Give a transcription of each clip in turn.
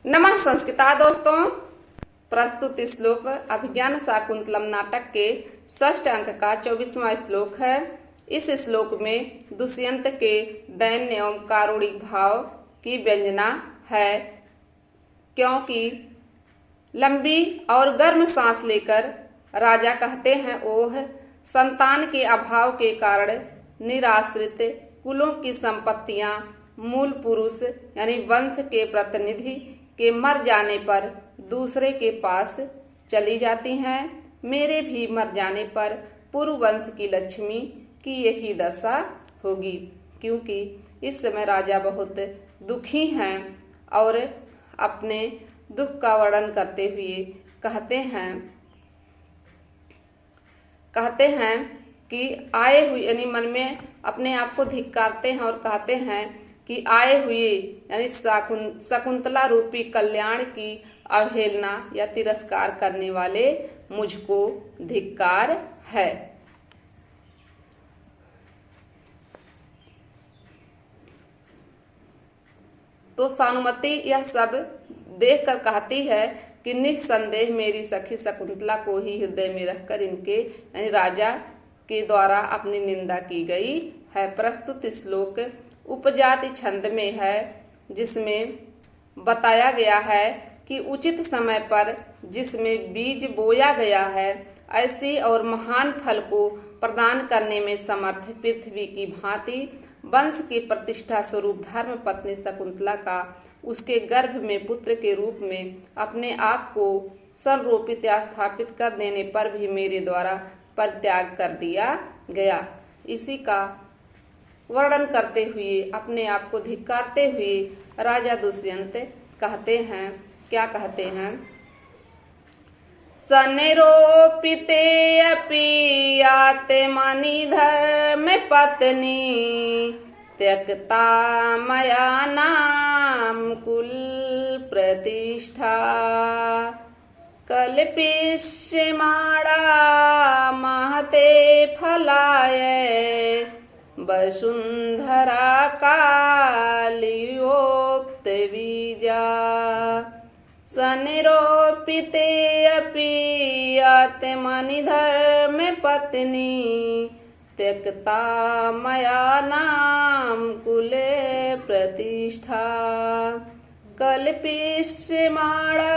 नमः संस्कृता दोस्तों। प्रस्तुत श्लोक अभिज्ञान शाकुंतलम नाटक के षष्ठ अंक का 24वां श्लोक है। इस श्लोक में दुष्यंत के दैन्य एवं कारुणिक भाव की व्यंजना है, क्योंकि लंबी और गर्म सांस लेकर राजा कहते हैं, ओह संतान के अभाव के कारण निराश्रित कुलों की संपत्तियां मूल पुरुष यानी वंश के प्रतिनिधि के मर जाने पर दूसरे के पास चली जाती हैं। मेरे भी मर जाने पर पूर्व वंश की लक्ष्मी की यही दशा होगी, क्योंकि इस समय राजा बहुत दुखी हैं और अपने दुख का वर्णन करते हुए कहते हैं कि आए हुए यानी मन में अपने आप को धिक्कारते हैं और कहते हैं कि आए हुए यानी शकुंतला रूपी कल्याण की अवहेलना या तिरस्कार करने वाले मुझको धिक्कार है। तो सानुमति यह सब देखकर कहती है कि निस्संदेह मेरी सखी शकुंतला को ही हृदय में रखकर इनके यानी राजा के द्वारा अपनी निंदा की गई है। प्रस्तुत श्लोक उपजाति छंद में है, जिसमें बताया गया है कि उचित समय पर जिसमें बीज बोया गया है, ऐसी और महान फल को प्रदान करने में समर्थ पृथ्वी की भांति वंश की प्रतिष्ठा स्वरूप धर्म पत्नी शकुंतला का उसके गर्भ में पुत्र के रूप में अपने आप को संरोपित या स्थापित कर देने पर भी मेरे द्वारा परित्याग कर दिया गया। इसी का वर्णन करते हुए अपने आप को धिक्कारते हुए राजा दुष्यंत कहते हैं, क्या कहते हैं? सनिरोपिते अपि आत्मनि धर्म पत्नी त्यक्ता मया नाम कुल प्रतिष्ठा कल्पिष्यमाणा महते फलाय वसुंधरा कालियोक्त बीजा सनिरोपिते अपि आत्मनि धर्म पत्नी त्यक्ता मया नाम कुले प्रतिष्ठा कल्पिष्यमाणा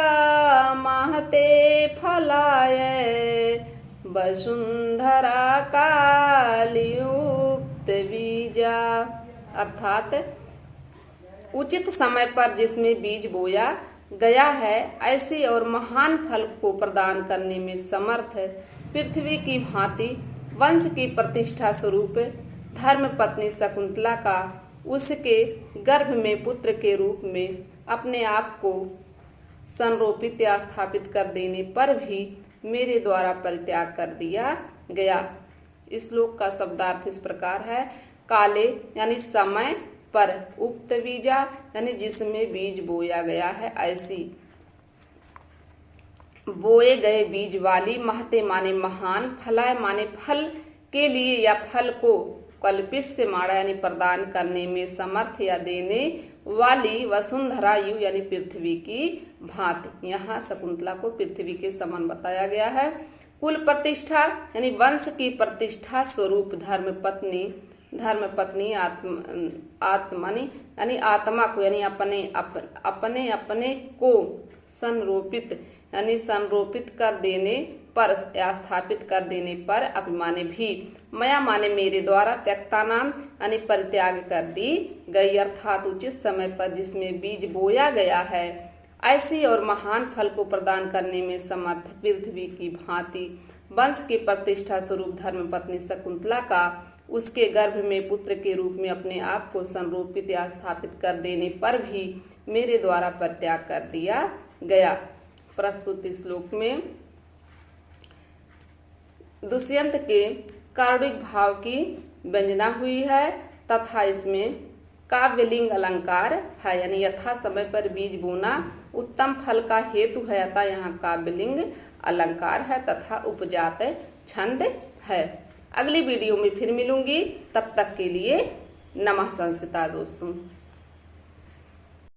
महते फलाय वसुंधरा कालियुक्त बीजा। अर्थात उचित समय पर जिसमें बीज बोया गया है, ऐसी और महान फल को प्रदान करने में समर्थ पृथ्वी की भांति वंश की प्रतिष्ठा स्वरूप धर्म पत्नी शकुंतला का उसके गर्भ में पुत्र के रूप में अपने आप को संरोपित या स्थापित कर देने पर भी मेरे द्वारा परित्याग कर दिया गया। इस श्लोक का शब्दार्थ इस प्रकार है, काले यानी समय पर, उक्त बीजा यानी जिसमें बीज बोया गया है, ऐसी बोए गए बीज वाली, महते माने महान, फलाय माने फल के लिए या फल को, कल्पिष्य माड़ा यानी प्रदान करने में समर्थ या देने वाली, वसुंधरा यु यानी पृथ्वी की भांति। यहाँ शकुंतला को पृथ्वी के समान बताया गया है। कुल प्रतिष्ठा यानी वंश की प्रतिष्ठा स्वरूप धर्म पत्नी आत्मनि यानी आत्मा को यानी अपने को संरोपित यानी संरोपित कर देने पर या स्थापित कर देने पर अभिमाने भी मया माने मेरे द्वारा त्यक्ता नाम यानी परित्याग कर दी गई। अर्थात उचित समय पर जिसमें बीज बोया गया है, ऐसी और महान फल को प्रदान करने में समर्थ पृथ्वी की भांति वंश की प्रतिष्ठा स्वरूप धर्म पत्नी शकुंतला का उसके गर्भ में पुत्र के रूप में अपने आप को संरोपित या स्थापित कर देने पर भी मेरे द्वारा परित्याग कर दिया गया। प्रस्तुत श्लोक में दुष्यंत के कारुणिक भाव की व्यंजना हुई है तथा इसमें काव्यलिंग अलंकार है, यानी यथा समय पर बीज बोना उत्तम फल का हेतु है, अतः यहाँ काव्यलिंग अलंकार है तथा उपजात छंद है। अगली वीडियो में फिर मिलूंगी, तब तक के लिए नमः संस्कृता दोस्तों।